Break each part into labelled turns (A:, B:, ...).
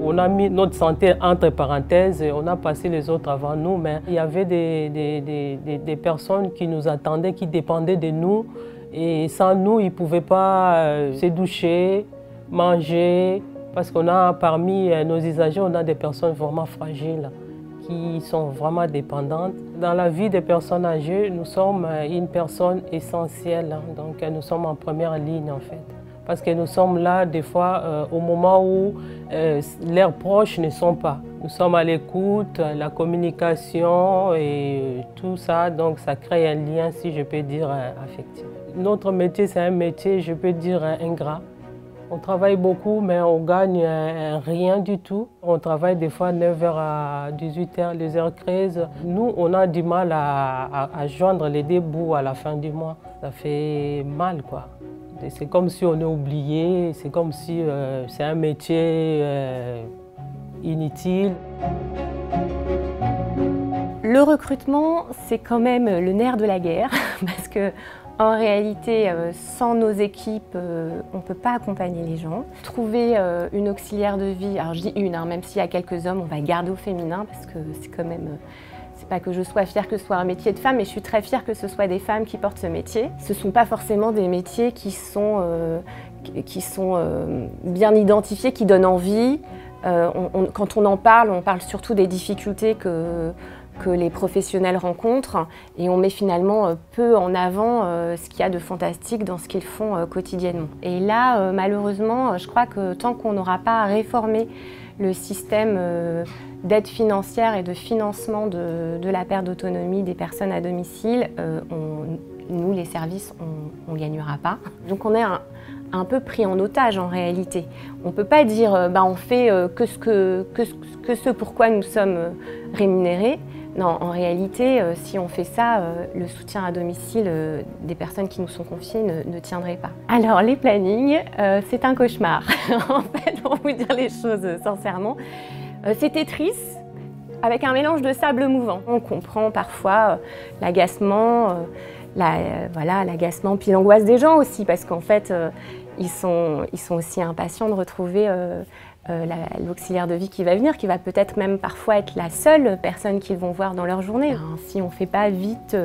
A: On a mis notre santé entre parenthèses, on a passé les autres avant nous, mais il y avait des personnes qui nous attendaient, qui dépendaient de nous. Et sans nous, ils ne pouvaient pas se doucher, manger, parce qu'on a parmi nos usagers, on a des personnes vraiment fragiles, qui sont vraiment dépendantes. Dans la vie des personnes âgées, nous sommes une personne essentielle, donc nous sommes en première ligne en fait. Parce que nous sommes là des fois au moment où leurs proches ne sont pas. Nous sommes à l'écoute, la communication et tout ça, donc ça crée un lien, si je peux dire, affectif. Notre métier, c'est un métier, je peux dire, ingrat. On travaille beaucoup, mais on gagne rien du tout. On travaille des fois 9h à 18h, les heures creuses. Nous, on a du mal à joindre les deux bouts à la fin du mois. Ça fait mal, quoi. C'est comme si on est oublié, c'est comme si c'est un métier inutile.
B: Le recrutement, c'est quand même le nerf de la guerre, parce que en réalité, sans nos équipes, on ne peut pas accompagner les gens. Trouver une auxiliaire de vie, alors je dis une, même s'il y a quelques hommes, on va garder au féminin, parce que c'est quand même... C'est pas que je sois fière que ce soit un métier de femme, mais je suis très fière que ce soit des femmes qui portent ce métier. Ce ne sont pas forcément des métiers qui sont bien identifiés, qui donnent envie. Quand on parle surtout des difficultés que les professionnels rencontrent et on met finalement peu en avant ce qu'il y a de fantastique dans ce qu'ils font quotidiennement. Et là, malheureusement, je crois que tant qu'on n'aura pas réformé le système d'aide financière et de financement de la perte d'autonomie des personnes à domicile, nous, les services, on ne gagnera pas. Donc on est un peu pris en otage en réalité. On ne peut pas dire on fait que ce pourquoi nous sommes rémunérés. Non, en réalité, si on fait ça, le soutien à domicile des personnes qui nous sont confiées ne tiendrait pas. Alors, les plannings, c'est un cauchemar, en fait, pour vous dire les choses sincèrement. C'est Tetris, avec un mélange de sable mouvant. On comprend parfois l'agacement, l'agacement puis l'angoisse des gens aussi, parce qu'en fait, ils sont aussi impatients de retrouver l'auxiliaire de vie qui va venir, qui va peut-être même parfois être la seule personne qu'ils vont voir dans leur journée. Si on ne fait pas vite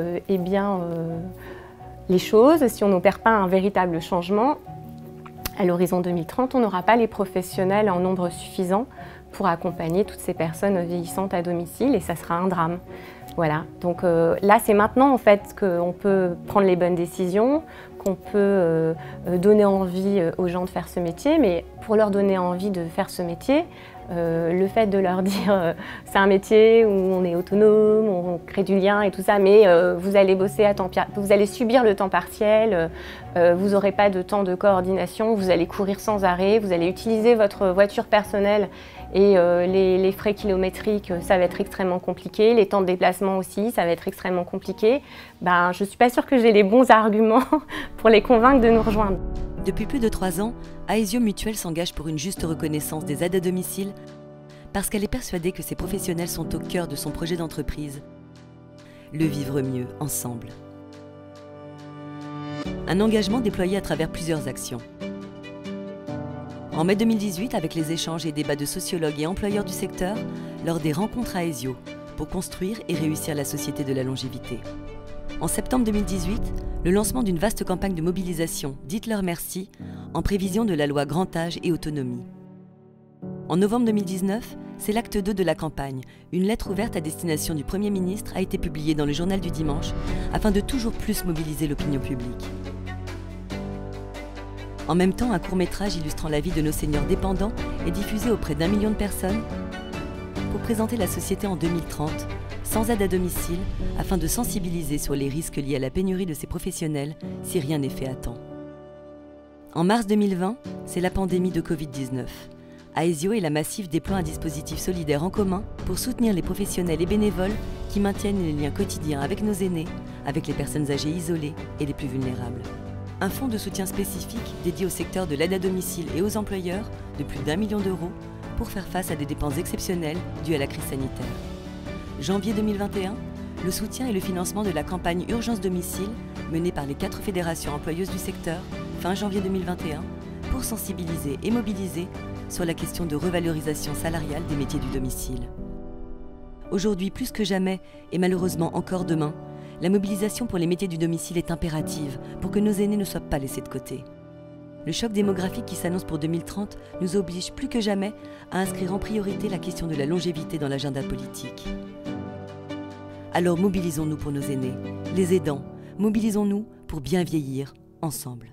B: les choses, si on n'opère pas un véritable changement, à l'horizon 2030, on n'aura pas les professionnels en nombre suffisant pour accompagner toutes ces personnes vieillissantes à domicile et ça sera un drame. Voilà, donc là c'est maintenant en fait qu'on peut prendre les bonnes décisions, qu'on peut donner envie aux gens de faire ce métier, mais pour leur donner envie de faire ce métier, le fait de leur dire c'est un métier où on est autonome, on crée du lien et tout ça, mais vous allez bosser à temps vous allez subir le temps partiel, vous n'aurez pas de temps de coordination, vous allez courir sans arrêt, vous allez utiliser votre voiture personnelle et les frais kilométriques, ça va être extrêmement compliqué, les temps de déplacement aussi, ça va être extrêmement compliqué. Je ne suis pas sûre que j'ai les bons arguments pour les convaincre de nous rejoindre.
C: Depuis plus de 3 ans, Aesio Mutuelle s'engage pour une juste reconnaissance des aides à domicile parce qu'elle est persuadée que ces professionnels sont au cœur de son projet d'entreprise. Le vivre mieux ensemble. Un engagement déployé à travers plusieurs actions. En mai 2018, avec les échanges et débats de sociologues et employeurs du secteur, lors des rencontres Aesio, pour construire et réussir la société de la longévité. En septembre 2018, le lancement d'une vaste campagne de mobilisation « Dites-leur merci » en prévision de la loi Grand Âge et Autonomie. En novembre 2019, c'est l'acte 2 de la campagne. Une lettre ouverte à destination du Premier ministre a été publiée dans le journal du dimanche afin de toujours plus mobiliser l'opinion publique. En même temps, un court-métrage illustrant la vie de nos seniors dépendants est diffusé auprès d'1 million de personnes pour présenter la société en 2030, sans aide à domicile, afin de sensibiliser sur les risques liés à la pénurie de ces professionnels si rien n'est fait à temps. En mars 2020, c'est la pandémie de Covid-19. Aesio et la Massif déploient un dispositif solidaire en commun pour soutenir les professionnels et bénévoles qui maintiennent les liens quotidiens avec nos aînés, avec les personnes âgées isolées et les plus vulnérables. Un fonds de soutien spécifique dédié au secteur de l'aide à domicile et aux employeurs de plus d'1 million d'euros pour faire face à des dépenses exceptionnelles dues à la crise sanitaire. Janvier 2021, le soutien et le financement de la campagne Urgence Domicile menée par les 4 fédérations employeuses du secteur, fin janvier 2021, pour sensibiliser et mobiliser sur la question de revalorisation salariale des métiers du domicile. Aujourd'hui, plus que jamais, et malheureusement encore demain, la mobilisation pour les métiers du domicile est impérative pour que nos aînés ne soient pas laissés de côté. Le choc démographique qui s'annonce pour 2030 nous oblige plus que jamais à inscrire en priorité la question de la longévité dans l'agenda politique. Alors mobilisons-nous pour nos aînés, les aidants, mobilisons-nous pour bien vieillir ensemble.